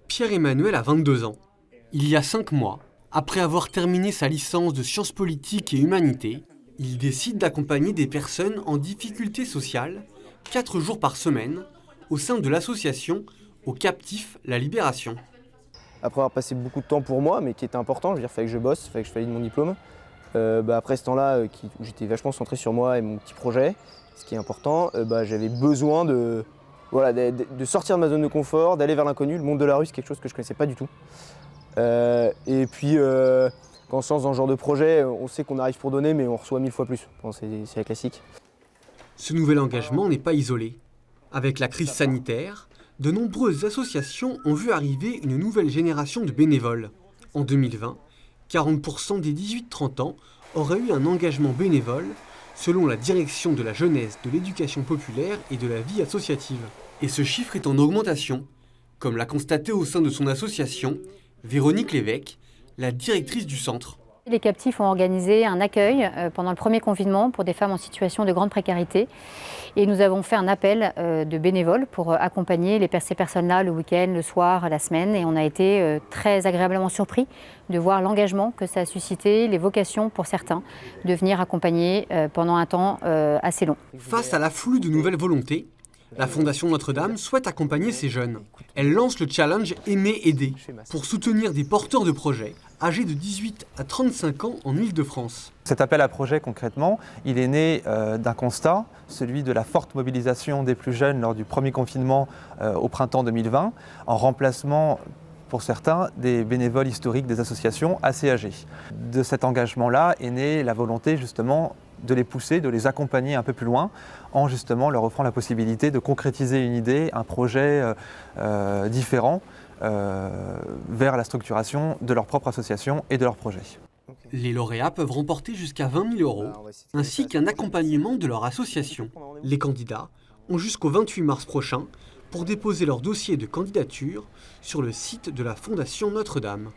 Pierre-Emmanuel a 22 ans. Il y a 5 mois, après avoir terminé sa licence de sciences politiques et humanités, il décide d'accompagner des personnes en difficulté sociale, 4 jours par semaine, au sein de l'association Aux Captifs La Libération. Après avoir passé beaucoup de temps pour moi, mais qui était important, je veux dire, il fallait que je bosse, il fallait que je valide mon diplôme. Après ce temps-là, où j'étais vachement centré sur moi et mon petit projet, ce qui est important, j'avais besoin de sortir de ma zone de confort, d'aller vers l'inconnu. Le monde de la rue, c'est quelque chose que je ne connaissais pas du tout. Et puis, quand on se lance dans ce genre de projet, on sait qu'on arrive pour donner, mais on reçoit 1000 fois plus. Bon, c'est la classique. Ce nouvel engagement n'est pas isolé. Avec la crise sanitaire, de nombreuses associations ont vu arriver une nouvelle génération de bénévoles. En 2020, 40% des 18-30 ans auraient eu un engagement bénévole, selon la direction de la jeunesse, de l'éducation populaire et de la vie associative. Et ce chiffre est en augmentation, comme l'a constaté au sein de son association Véronique Lévesque, la directrice du centre. Les captifs ont organisé un accueil pendant le premier confinement pour des femmes en situation de grande précarité. Et nous avons fait un appel de bénévoles pour accompagner ces personnes-là le week-end, le soir, la semaine. Et on a été très agréablement surpris de voir l'engagement que ça a suscité, les vocations pour certains, de venir accompagner pendant un temps assez long. Face à l'afflux de nouvelles volontés, la Fondation Notre-Dame souhaite accompagner ces jeunes. Elle lance le challenge Aimer aider pour soutenir des porteurs de projets âgés de 18 à 35 ans en Île-de-France. Cet appel à projet, concrètement, il est né d'un constat, celui de la forte mobilisation des plus jeunes lors du premier confinement au printemps 2020, en remplacement, pour certains, des bénévoles historiques des associations assez âgés. De cet engagement-là est née la volonté, justement, de les pousser, de les accompagner un peu plus loin, en justement leur offrant la possibilité de concrétiser une idée, un projet différent vers la structuration de leur propre association et de leur projet. Les lauréats peuvent remporter jusqu'à 20 000 €, ainsi qu'un accompagnement de leur association. Les candidats ont jusqu'au 28 mars prochain pour déposer leur dossier de candidature sur le site de la Fondation Notre-Dame.